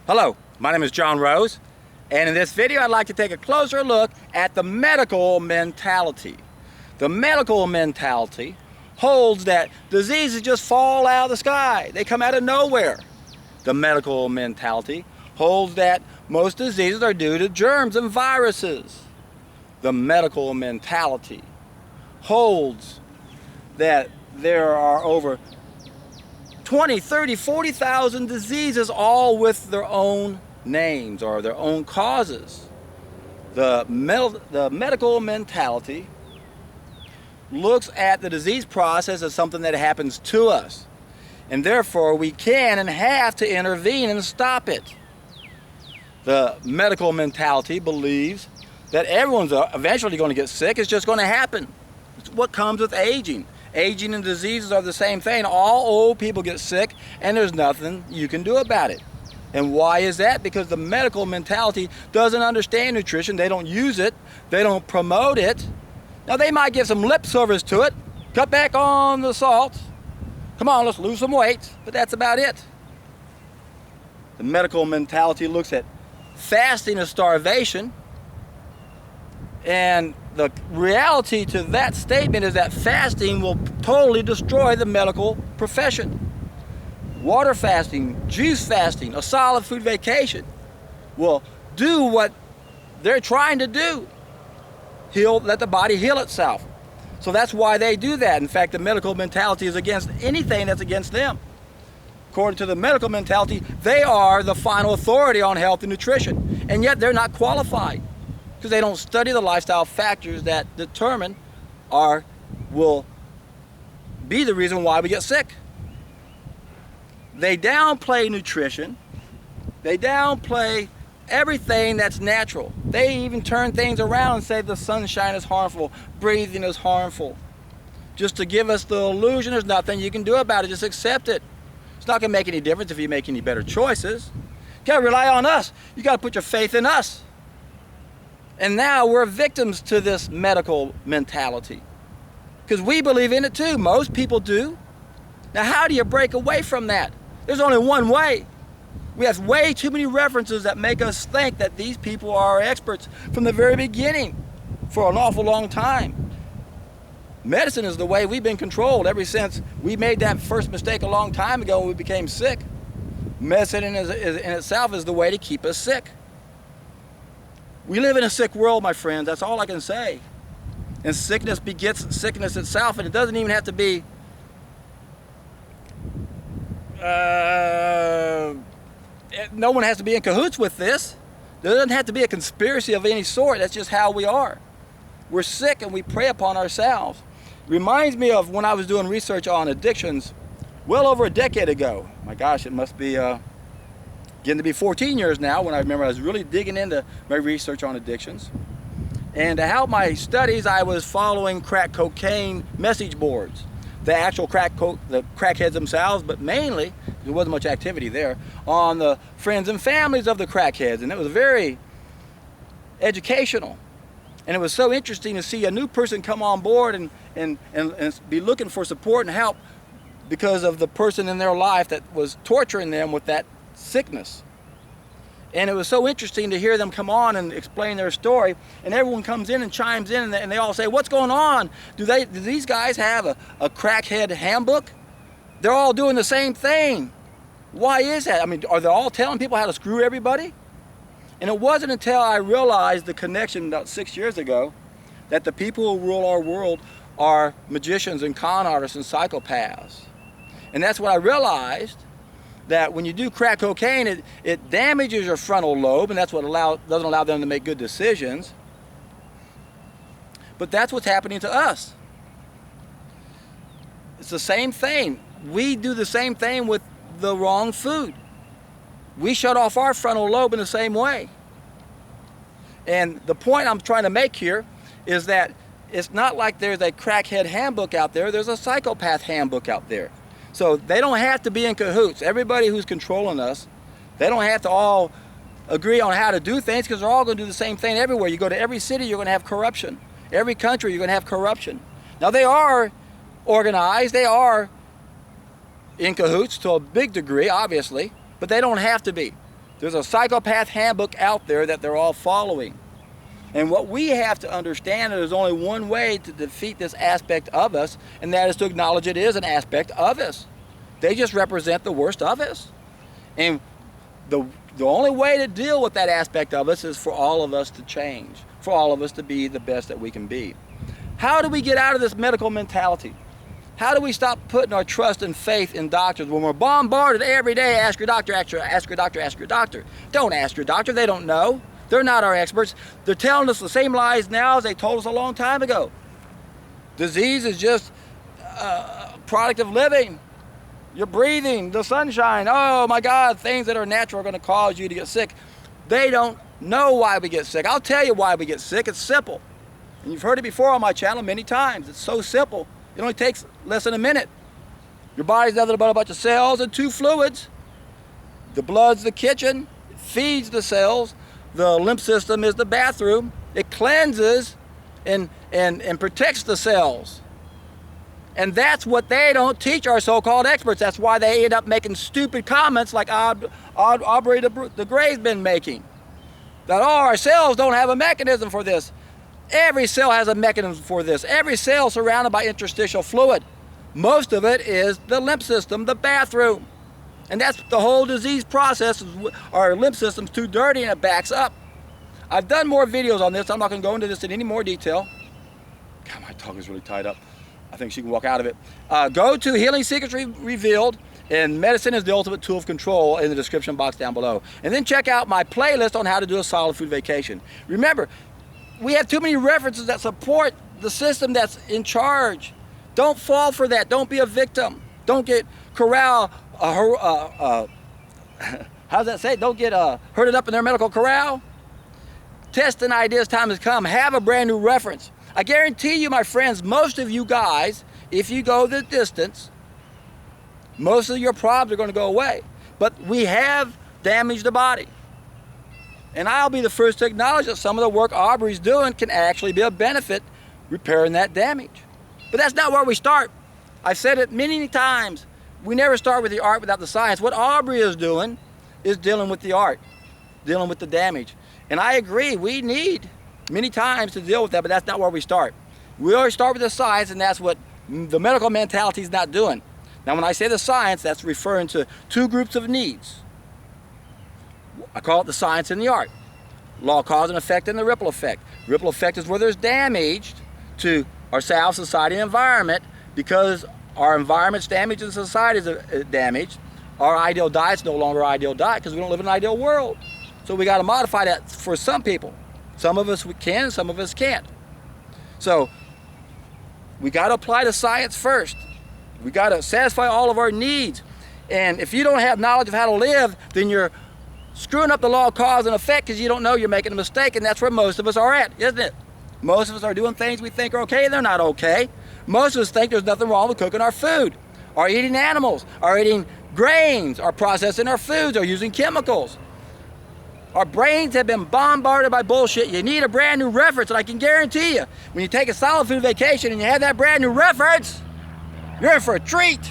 Hello, my name is John Rose, and in this video I'd like to take a closer look at the medical mentality. The medical mentality holds that diseases just fall out of the sky. They come out of nowhere. The medical mentality holds that most diseases are due to germs and viruses. The medical mentality holds that there are over 20, 30, 40,000 diseases, all with their own names or their own causes. The medical mentality looks at the disease process as something that happens to us, and therefore we can and have to intervene and stop it. The medical mentality believes that everyone's eventually going to get sick. It's just going to happen. It's what comes with aging. Aging and diseases are the same thing. All old people get sick, and there's nothing you can do about it. And why is that? Because the medical mentality doesn't understand nutrition. They don't use it. They don't promote it. Now, they might give some lip service to it. Cut back on the salt. Come on, let's lose some weight. But that's about it. The medical mentality looks at fasting as starvation. And the reality to that statement is that fasting will totally destroy the medical profession. Water fasting, juice fasting, a solid food vacation will do what they're trying to do. Let the body heal itself. So that's why they do that. In fact, the medical mentality is against anything that's against them. According to the medical mentality, they are the final authority on health and nutrition, and yet they're not qualified, because they don't study the lifestyle factors that determine or will be the reason why we get sick. They downplay nutrition. They downplay everything that's natural. They even turn things around and say the sunshine is harmful, breathing is harmful, just to give us the illusion there's nothing you can do about it. Just accept it. It's not going to make any difference if you make any better choices. You got to rely on us. You got to put your faith in us. And now we're victims to this medical mentality, because we believe in it too. Most people do. Now, how do you break away from that? There's only one way. We have way too many references that make us think that these people are experts from the very beginning for an awful long time. Medicine is the way we've been controlled ever since we made that first mistake a long time ago when we became sick. Medicine in itself is the way to keep us sick. We live in a sick world, my friends. That's all I can say. And sickness begets sickness itself, and it doesn't even have to be no one has to be in cahoots with this. There doesn't have to be a conspiracy of any sort. That's just how we are. We're sick and we prey upon ourselves. It reminds me of when I was doing research on addictions well over a decade ago. My gosh, it must be getting to be 14 years now, when I remember I was really digging into my research on addictions. And to help my studies, I was following crack cocaine message boards. The actual the crackheads themselves, but mainly, there wasn't much activity there, on the friends and families of the crackheads. And it was very educational. And it was so interesting to see a new person come on board and be looking for support and help because of the person in their life that was torturing them with that sickness. And it was so interesting to hear them come on and explain their story, and everyone comes in and chimes in, and they all say, what's going on? Do these guys have a crackhead handbook? They're all doing the same thing. Why is that? I mean, are they all telling people how to screw everybody? And it wasn't until I realized the connection about 6 years ago that the people who rule our world are magicians and con artists and psychopaths. And that's what I realized, that when you do crack cocaine, it damages your frontal lobe, and that's what doesn't allow them to make good decisions. But that's what's happening to us. It's the same thing. We do the same thing with the wrong food. We shut off our frontal lobe in the same way. And the point I'm trying to make here is that it's not like there's a crackhead handbook out there. There's a psychopath handbook out there. So they don't have to be in cahoots. Everybody who's controlling us, they don't have to all agree on how to do things, because they're all going to do the same thing everywhere. You go to every city, you're going to have corruption. Every country, you're going to have corruption. Now, they are organized. They are in cahoots to a big degree, obviously, but they don't have to be. There's a psychopath handbook out there that they're all following. And what we have to understand is there's only one way to defeat this aspect of us, and that is to acknowledge it is an aspect of us. They just represent the worst of us. And the only way to deal with that aspect of us is for all of us to change, for all of us to be the best that we can be. How do we get out of this medical mentality? How do we stop putting our trust and faith in doctors when we're bombarded every day? Ask your doctor, ask your doctor, ask your doctor. Don't ask your doctor, they don't know. They're not our experts. They're telling us the same lies now as they told us a long time ago. Disease is just a product of living. You're breathing, the sunshine, oh my God, things that are natural are going to cause you to get sick. They don't know why we get sick. I'll tell you why we get sick. It's simple. And you've heard it before on my channel many times. It's so simple. It only takes less than a minute. Your body's nothing but a bunch of cells and two fluids. The blood's the kitchen. It feeds the cells. The lymph system is the bathroom. It cleanses and protects the cells. And that's what they don't teach our so-called experts. That's why they end up making stupid comments like Aubrey de Grey's been making. That, oh, our cells don't have a mechanism for this. Every cell has a mechanism for this. Every cell surrounded by interstitial fluid. Most of it is the lymph system, the bathroom. And that's the whole disease process. Our lymph system's too dirty and it backs up. I've done more videos on this. I'm not going to go into this in any more detail. God, my tongue is really tied up. I think she can walk out of it. Go to Healing Secrets Revealed, and Medicine is the Ultimate Tool of Control in the description box down below. And then check out my playlist on how to do a solid food vacation. Remember, we have too many references that support the system that's in charge. Don't fall for that. Don't be a victim. Don't get corral, how's that say? Don't get herded up in their medical corral. Testing ideas, time has come. Have a brand new reference. I guarantee you, my friends, most of you guys, if you go the distance, most of your problems are going to go away. But we have damaged the body. And I'll be the first to acknowledge that some of the work Aubrey's doing can actually be a benefit repairing that damage. But that's not where we start. I've said it many times. We never start with the art without the science. What Aubrey is doing is dealing with the art, dealing with the damage. And I agree, we need many times to deal with that, but that's not where we start. We always start with the science, and that's what the medical mentality is not doing. Now, when I say the science, that's referring to two groups of needs. I call it the science and the art. Law, cause, and effect, and the ripple effect. Ripple effect is where there's damage to ourselves, society, and environment. Because our environment's damaged and society's damaged, our ideal diet's no longer our ideal diet because we don't live in an ideal world. So we got to modify that for some people. Some of us can, some of us can't. So we got to apply the science first. We got to satisfy all of our needs. And if you don't have knowledge of how to live, then you're screwing up the law of cause and effect because you don't know you're making a mistake, and that's where most of us are at, isn't it? Most of us are doing things we think are okay, and they're not okay. Most of us think there's nothing wrong with cooking our food, or eating animals, or eating grains, or processing our foods, or using chemicals. Our brains have been bombarded by bullshit. You need a brand new reference, and I can guarantee you, when you take a solid food vacation and you have that brand new reference, you're in for a treat.